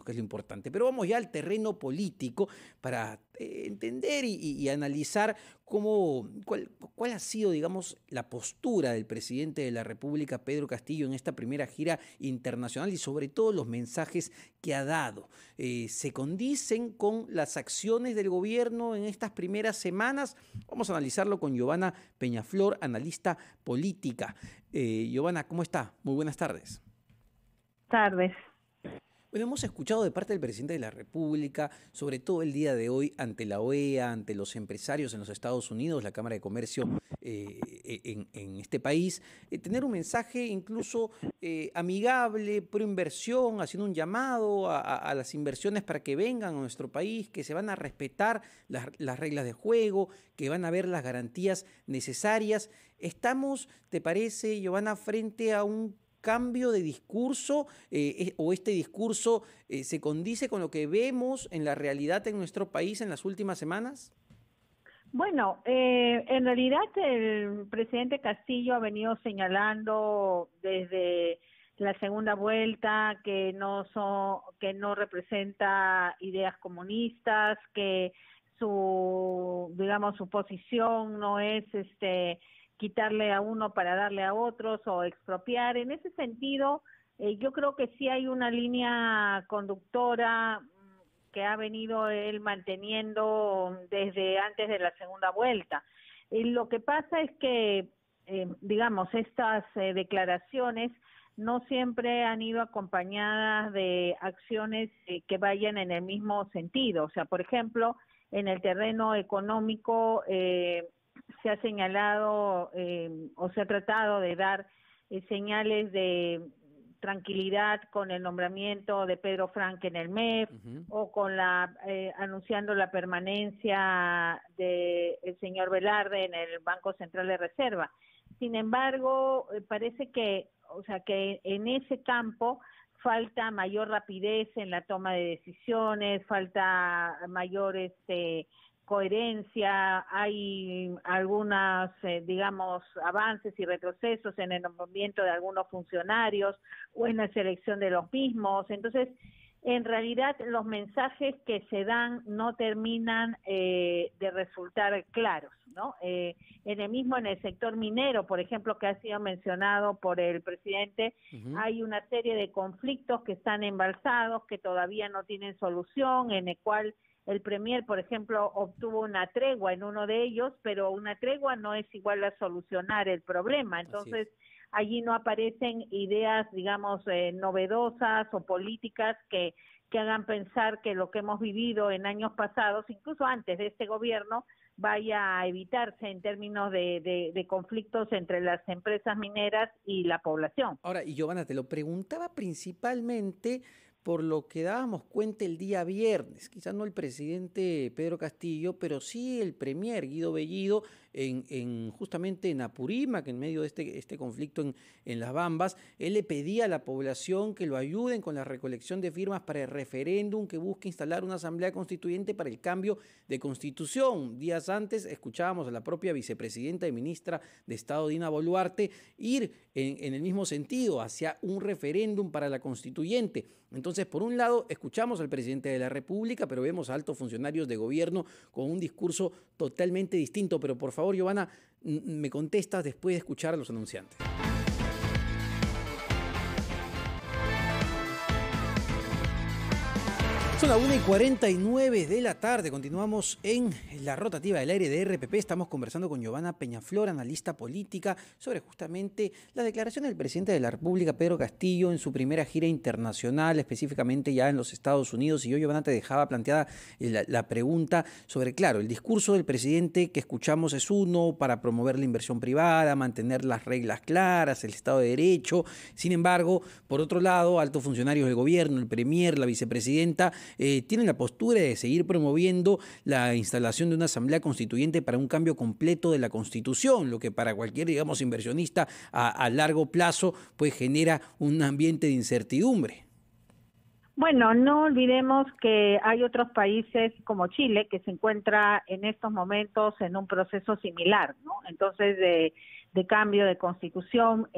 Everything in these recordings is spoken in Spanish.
que es lo importante. Pero vamos ya al terreno político para entender y analizar cuál ha sido, digamos, la postura del presidente de la República, Pedro Castillo, en esta primera gira internacional y sobre todo los mensajes que ha dado. ¿Se condicen con las acciones del gobierno en estas primeras semanas? Vamos a analizarlo con Giovanna Peñaflor, analista política. Giovanna, ¿cómo está? Muy buenas tardes. Tardes. Bueno, hemos escuchado de parte del presidente de la República, sobre todo el día de hoy, ante la OEA, ante los empresarios en los Estados Unidos, la Cámara de Comercio en este país, tener un mensaje incluso amigable, pro inversión, haciendo un llamado a las inversiones para que vengan a nuestro país, que se van a respetar las reglas de juego, que van a haber las garantías necesarias. ¿Estamos, te parece, Giovanna, frente a un cambio de discurso o este discurso se condice con lo que vemos en la realidad en nuestro país en las últimas semanas? Bueno, en realidad el presidente Castillo ha venido señalando desde la segunda vuelta que no representa ideas comunistas, que su posición no es quitarle a uno para darle a otros o expropiar. En ese sentido, yo creo que sí hay una línea conductora que ha venido él manteniendo desde antes de la segunda vuelta. Lo que pasa es que, estas declaraciones no siempre han ido acompañadas de acciones que vayan en el mismo sentido. O sea, por ejemplo, en el terreno económico, se ha señalado o se ha tratado de dar señales de tranquilidad con el nombramiento de Pedro Frank en el MEF o con anunciando la permanencia del señor Velarde en el Banco Central de Reserva. Sin embargo, parece que en ese campo falta mayor rapidez en la toma de decisiones, falta mayor coherencia, hay algunos, avances y retrocesos en el nombramiento de algunos funcionarios o en la selección de los mismos. Entonces, en realidad, los mensajes que se dan no terminan de resultar claros, ¿no? En el sector minero, por ejemplo, que ha sido mencionado por el presidente, hay una serie de conflictos que están embalsados, que todavía no tienen solución, en el cual el Premier, por ejemplo, obtuvo una tregua en uno de ellos, pero una tregua no es igual a solucionar el problema. Entonces, allí no aparecen ideas, novedosas o políticas que hagan pensar que lo que hemos vivido en años pasados, incluso antes de este gobierno, vaya a evitarse en términos de conflictos entre las empresas mineras y la población. Ahora, y Giovanna, te lo preguntaba principalmente por lo que dábamos cuenta el día viernes, quizás no el presidente Pedro Castillo, pero sí el premier Guido Bellido justamente en Apurímac, en medio de este conflicto en Las Bambas. Él le pedía a la población que lo ayuden con la recolección de firmas para el referéndum que busca instalar una asamblea constituyente para el cambio de constitución. Días antes escuchábamos a la propia vicepresidenta y ministra de Estado, Dina Boluarte, ir en el mismo sentido, hacia un referéndum para la constituyente. Entonces, por un lado, escuchamos al presidente de la República, pero vemos a altos funcionarios de gobierno con un discurso totalmente distinto. Pero por favor, Giovanna, me contestas después de escuchar a los anunciantes. Son las 1:49 de la tarde, continuamos en la rotativa del aire de RPP, estamos conversando con Giovanna Peñaflor, analista política, sobre justamente la declaración del presidente de la República, Pedro Castillo, en su primera gira internacional, específicamente ya en los Estados Unidos. Y yo, Giovanna, te dejaba planteada la pregunta sobre, claro, el discurso del presidente que escuchamos es uno, para promover la inversión privada, mantener las reglas claras, el Estado de Derecho. Sin embargo, por otro lado, altos funcionarios del gobierno, el premier, la vicepresidenta, tienen la postura de seguir promoviendo la instalación de una asamblea constituyente para un cambio completo de la Constitución, lo que para cualquier, inversionista a largo plazo, pues genera un ambiente de incertidumbre. Bueno, no olvidemos que hay otros países como Chile que se encuentra en estos momentos en un proceso similar, ¿no? Entonces, de cambio de constitución.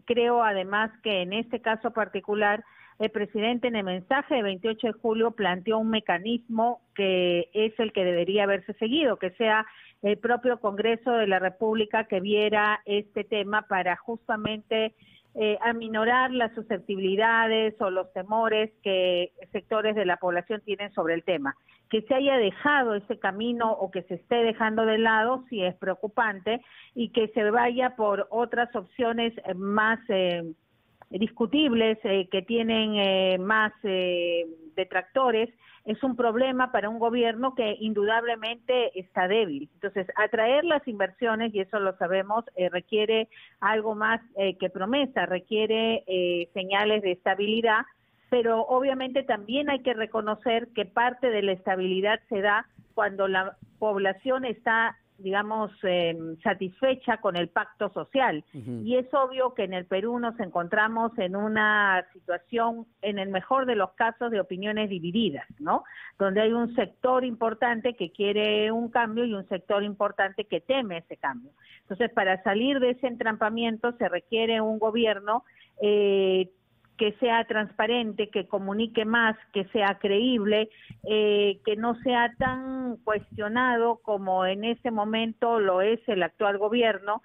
Creo además que en este caso particular el presidente en el mensaje de 28 de julio planteó un mecanismo que es el que debería haberse seguido, que sea el propio Congreso de la República que viera este tema para justamente aminorar las susceptibilidades o los temores que sectores de la población tienen sobre el tema. Que se haya dejado ese camino o que se esté dejando de lado sí es preocupante, y que se vaya por otras opciones más discutibles, que tienen más detractores, es un problema para un gobierno que indudablemente está débil. Entonces, atraer las inversiones, y eso lo sabemos, requiere algo más que promesa, requiere señales de estabilidad, pero obviamente también hay que reconocer que parte de la estabilidad se da cuando la población está, digamos, satisfecha con el pacto social. Y es obvio que en el Perú nos encontramos en una situación, en el mejor de los casos, de opiniones divididas, ¿no? Donde hay un sector importante que quiere un cambio y un sector importante que teme ese cambio. Entonces, para salir de ese entrampamiento se requiere un gobierno que sea transparente, que comunique más, que sea creíble, que no sea tan cuestionado como en ese momento lo es el actual gobierno,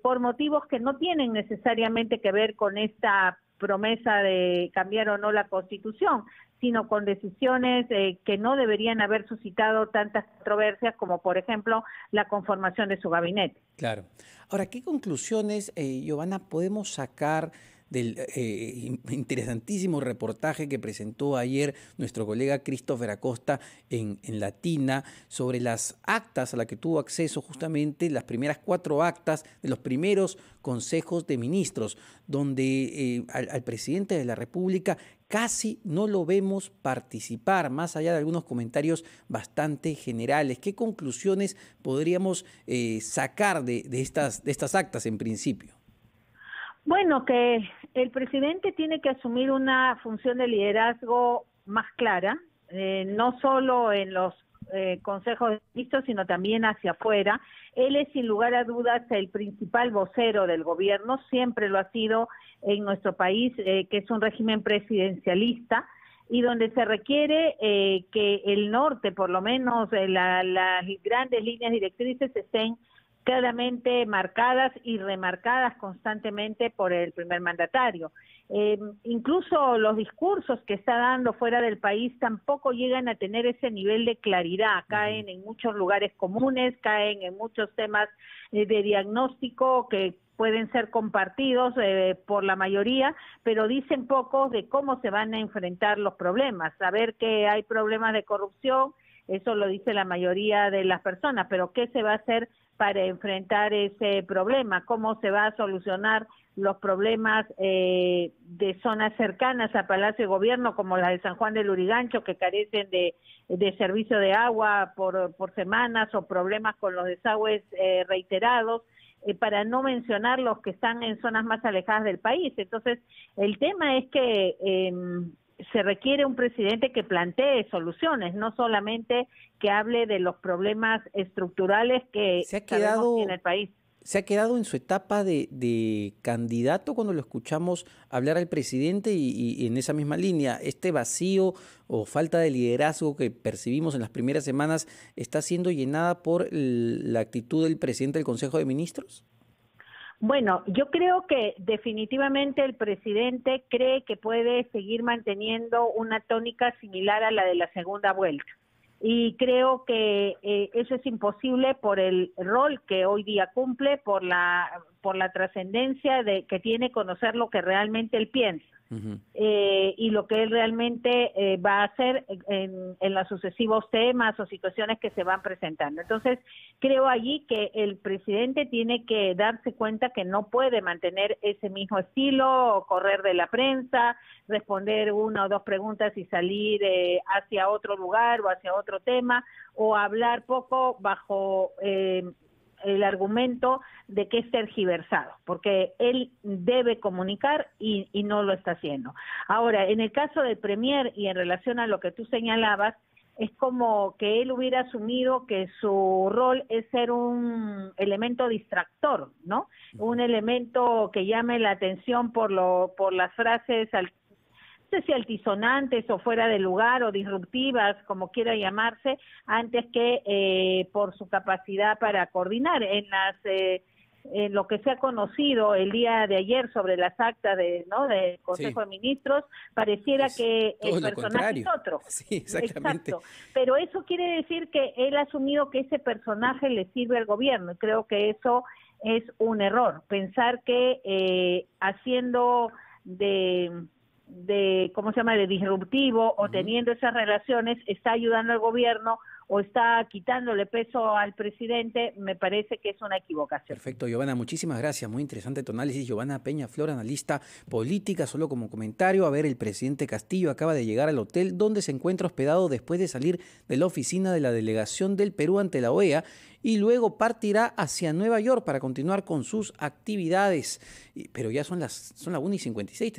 por motivos que no tienen necesariamente que ver con esta promesa de cambiar o no la Constitución, sino con decisiones que no deberían haber suscitado tantas controversias como, por ejemplo, la conformación de su gabinete. Claro. Ahora, ¿qué conclusiones, Giovanna, podemos sacar del interesantísimo reportaje que presentó ayer nuestro colega Christopher Acosta en Latina sobre las actas a las que tuvo acceso, justamente las primeras 4 actas de los primeros consejos de ministros, donde al presidente de la República casi no lo vemos participar, más allá de algunos comentarios bastante generales? ¿Qué conclusiones podríamos sacar de estas actas en principio? Bueno, que el presidente tiene que asumir una función de liderazgo más clara, no solo en los consejos de ministros, sino también hacia afuera. Él es sin lugar a dudas el principal vocero del gobierno, siempre lo ha sido en nuestro país, que es un régimen presidencialista, y donde se requiere que el norte, por lo menos las grandes líneas directrices, estén claramente marcadas y remarcadas constantemente por el primer mandatario. Incluso los discursos que está dando fuera del país tampoco llegan a tener ese nivel de claridad, caen en muchos lugares comunes, caen en muchos temas de diagnóstico que pueden ser compartidos por la mayoría, pero dicen poco de cómo se van a enfrentar los problemas. Saber que hay problemas de corrupción, eso lo dice la mayoría de las personas, pero ¿qué se va a hacer para enfrentar ese problema? ¿Cómo se va a solucionar los problemas de zonas cercanas a Palacio de Gobierno, como la de San Juan del Lurigancho, que carecen de servicio de agua por semanas, o problemas con los desagües reiterados, para no mencionar los que están en zonas más alejadas del país? Entonces, el tema es que se requiere un presidente que plantee soluciones, no solamente que hable de los problemas estructurales que sabemos en el país. ¿Se ha quedado en su etapa de candidato cuando lo escuchamos hablar al presidente y en esa misma línea? ¿Este vacío o falta de liderazgo que percibimos en las primeras semanas está siendo llenada por la actitud del presidente del Consejo de Ministros? Bueno, yo creo que definitivamente el presidente cree que puede seguir manteniendo una tónica similar a la de la segunda vuelta. Y creo que eso es imposible por el rol que hoy día cumple, por la trascendencia que tiene conocer lo que realmente él piensa. Y lo que él realmente va a hacer en los sucesivos temas o situaciones que se van presentando. Entonces, creo allí que el presidente tiene que darse cuenta que no puede mantener ese mismo estilo, correr de la prensa, responder 1 o 2 preguntas y salir hacia otro lugar o hacia otro tema, o hablar poco bajo el argumento de que es tergiversado, porque él debe comunicar y no lo está haciendo. Ahora, en el caso del Premier y en relación a lo que tú señalabas, es como que él hubiera asumido que su rol es ser un elemento distractor, ¿no? Un elemento que llame la atención por las frases no sé si altisonantes o fuera de lugar o disruptivas, como quiera llamarse, antes que por su capacidad para coordinar. En lo que se ha conocido el día de ayer sobre las actas del Consejo Sí, de Ministros, pareciera es que el todo lo personaje es contrario. otro. Sí, exactamente. Exacto. Pero eso quiere decir que él ha asumido que ese personaje le sirve al gobierno. Y creo que eso es un error. Pensar que haciendo ¿cómo se llama?, de disruptivo o Ujú. teniendo esas relaciones está ayudando al gobierno o está quitándole peso al presidente, me parece que es una equivocación. Perfecto, Giovanna, muchísimas gracias. Muy interesante tu análisis. Giovanna Peñaflor, analista política. Solo como comentario, a ver, el presidente Castillo acaba de llegar al hotel donde se encuentra hospedado después de salir de la oficina de la delegación del Perú ante la OEA y luego partirá hacia Nueva York para continuar con sus actividades. Pero ya son las 1:56.